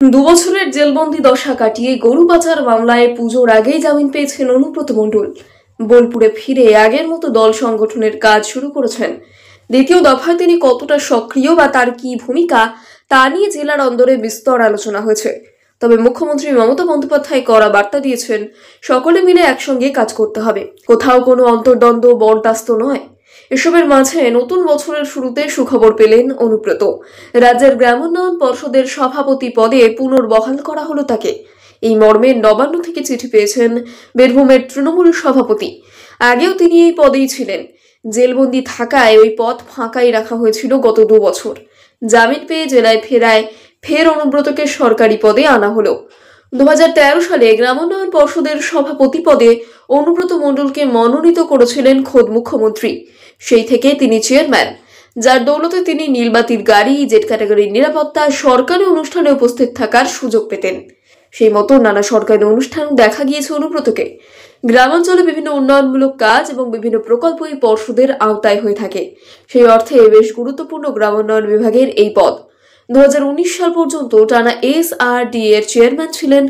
দুবছরের জেলবন্দি দশা কাটিয়ে গরু পাচার মামলায় পুজোর আগেই জামিন পেয়েছেন অনুব্রত মণ্ডল। বোলপুরে ফিরে আগের মতো দল সংগঠনের কাজ শুরু করেছেন। দ্বিতীয় দফায় তিনি কতটা সক্রিয় বা তার কি ভূমিকা তা নিয়ে জেলার অন্দরে বিস্তর আলোচনা হয়েছে। তবে মুখ্যমন্ত্রী মমতা বন্দ্যোপাধ্যায় কড়া বার্তা দিয়েছেন, সকলে মিলে একসঙ্গে কাজ করতে হবে, কোথাও কোনো অন্তর্দ্বন্দ্ব বরদাস্ত নয়। এসবের মাঝে নতুন বছরের শুরুতে সুখবর পেলেন অনুব্রত। রাজ্যের গ্রামোন্নয়ন পর্ষদের সভাপতি পদে পুনর্বহাল করা হলো তাকে। এই মর্মে নবান্ন থেকে চিঠি পেয়েছেন বীরভূমের তৃণমূল সভাপতি। আগেও তিনি এই পদেই ছিলেন। জেলবন্দি থাকায় ওই পদ ফাঁকাই রাখা হয়েছিল গত 2 বছর। জামিন পেয়ে জেলায় ফেরায় ফের অনুব্রতকে সরকারি পদে আনা হলো। 2013 সালে গ্রামোন্নয়ন পর্ষদের সভাপতি পদে অনুব্রত মণ্ডলকে মনোনীত করেছিলেন খোদ মুখ্যমন্ত্রী। সেই থেকে তিনি চেয়ারম্যান, যার দৌলতে তিনি নীলবাতির গাড়ি, জেড ক্যাটাগরির নিরাপত্তা, সরকারি অনুষ্ঠানে উপস্থিত থাকার সুযোগ পেতেন। সেই মতো নানা সরকারি অনুষ্ঠান দেখা গিয়েছে অনুব্রতকে। গ্রামাঞ্চলে বিভিন্ন উন্নয়নমূলক কাজ এবং বিভিন্ন প্রকল্পই পর্ষদের আওতায় হয়ে থাকে। সেই অর্থে বেশ গুরুত্বপূর্ণ গ্রামোন্নয়ন বিভাগের এই পদ। 2019 সাল পর্যন্ত টানা SRD এর চেয়ারম্যান ছিলেন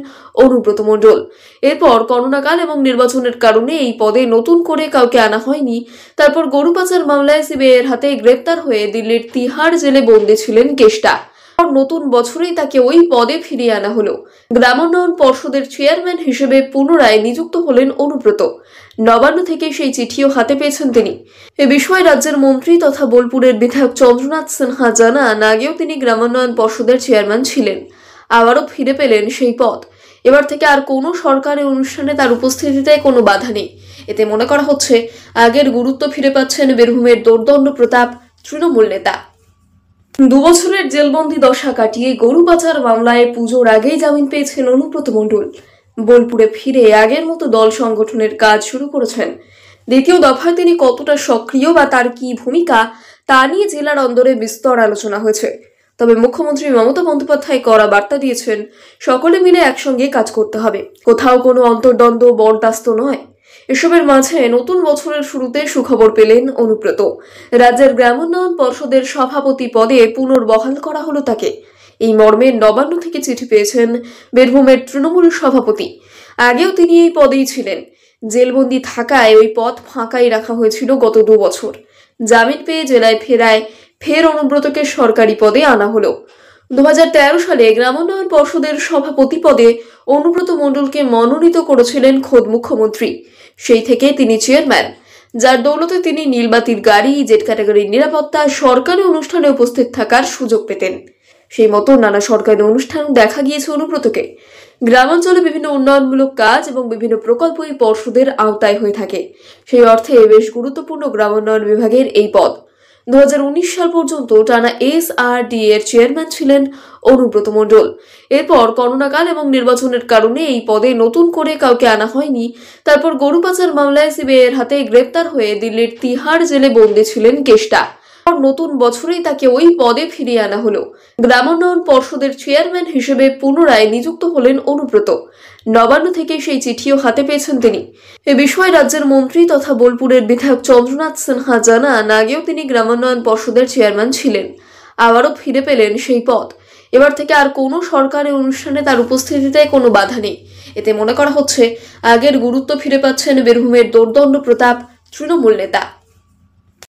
অনুব্রত মণ্ডল। এরপর করোনাকাল এবং নির্বাচনের কারণে এই পদে নতুন করে কাউকে আনা হয়নি। তারপর গরু পাচার মামলায় সিবিআই এর হাতে গ্রেপ্তার হয়ে দিল্লির তিহাড় জেলে বন্দী ছিলেন কেষ্টা। নতুন বছরেই তাকে ওই পদে ফিরিয়ে আনা হলো। গ্রামোন্নয়ন পর্ষদের চেয়ারম্যান হিসেবে পুনরায় নিযুক্ত হলেন অনুব্রত। নবান্ন থেকে সেই চিঠিও হাতে পেয়েছেন তিনি। এ বিষয়ে রাজ্যের মন্ত্রী তথা বোলপুরের বিধায়ক চন্দ্রনাথ সিনহা জানান, আগেও তিনি গ্রামোন্নয়ন পর্ষদের চেয়ারম্যান ছিলেন, আবারও ফিরে পেলেন সেই পদ। এবার থেকে আর কোনো সরকারি অনুষ্ঠানে তার উপস্থিতিতে কোনো বাধা নেই। এতে মনে করা হচ্ছে আগের গুরুত্ব ফিরে পাচ্ছেন বীরভূমের দোর্দণ্ড প্রতাপ তৃণমূল নেতা। 2 বছরের জেলবন্দি দশা কাটিয়ে গরু পাচার মামলায় পুজোর আগেই জামিন পেয়েছেন অনুব্রত মণ্ডল। বোলপুরে ফিরে আগের মতো দল সংগঠনের কাজ শুরু করেছেন। দ্বিতীয় দফায় তিনি কতটা সক্রিয় বা তার কি ভূমিকা তা নিয়ে জেলার অন্দরে বিস্তর আলোচনা হয়েছে। তবে মুখ্যমন্ত্রী মমতা বন্দ্যোপাধ্যায় কড়া বার্তা দিয়েছেন, সকলে মিলে একসঙ্গে কাজ করতে হবে, কোথাও কোনো অন্তর্দ্বন্দ্ব বরদাস্ত নয়। এসবের মাঝে নতুন বছরের শুরুতে সুখবর পেলেন অনুব্রত। রাজ্যের গ্রামোন্নয়ন পর্ষদের সভাপতি পদে পুনর্বহাল করা হলো তাকে। এই মর্মে নবান্ন থেকে চিঠি পেয়েছেন বীরভূমের তৃণমূল সভাপতি। আগেও তিনি এই পদেই ছিলেন। জেলবন্দি থাকায় ওই পদ ফাঁকাই রাখা হয়েছিল গত 2 বছর। জামিন পেয়ে জেলায় ফেরায় ফের অনুব্রতকে সরকারি পদে আনা হলো। 2013 সালে গ্রামোন্নয়ন পর্ষদের সভাপতি পদে অনুব্রত মণ্ডলকে মনোনীত করেছিলেন খোদ মুখ্যমন্ত্রী। সেই থেকে তিনি চেয়ারম্যান, যার দৌলতে তিনি নীলবাতির গাড়ি, জেড ক্যাটাগরির নিরাপত্তা, সরকারি অনুষ্ঠানে উপস্থিত থাকার সুযোগ পেতেন। সেই মতো নানা সরকারি অনুষ্ঠান দেখা গিয়েছে অনুব্রতকে। গ্রামাঞ্চলে বিভিন্ন উন্নয়নমূলক কাজ এবং বিভিন্ন প্রকল্পই পর্ষদের আওতায় হয়ে থাকে। সেই অর্থে বেশ গুরুত্বপূর্ণ গ্রামোন্নয়ন বিভাগের এই পদ। 2019 সাল পর্যন্ত টানা SRD এর চেয়ারম্যান ছিলেন অনুব্রত মণ্ডল। এরপর করোনাকাল এবং নির্বাচনের কারণে এই পদে নতুন করে কাউকে আনা হয়নি। তারপর গরু পাচার মামলায় সিবিআই এর হাতে গ্রেপ্তার হয়ে দিল্লির তিহাড় জেলে বন্দী ছিলেন কেষ্টা। নতুন বছরেই তাকে ওই পদে ফিরিয়ে আনা হলো। গ্রামোন্নয়ন পর্ষদের চেয়ারম্যান হিসেবে পুনরায় নিযুক্ত হলেন অনুব্রত। নবান্ন থেকে সেই চিঠিও হাতে পেয়েছেন তিনি। এ বিষয়ে রাজ্যের মন্ত্রী তথা বোলপুরের বিধায়ক চন্দ্রনাথ সিনহা জানান, আগেও তিনি গ্রামোন্নয়ন পর্ষদের চেয়ারম্যান ছিলেন, আবারও ফিরে পেলেন সেই পদ। এবার থেকে আর কোনো সরকারি অনুষ্ঠানে তার উপস্থিতিতে কোনো বাধা নেই। এতে মনে করা হচ্ছে আগের গুরুত্ব ফিরে পাচ্ছেন বীরভূমের দোর্দণ্ড প্রতাপ তৃণমূল নেতা।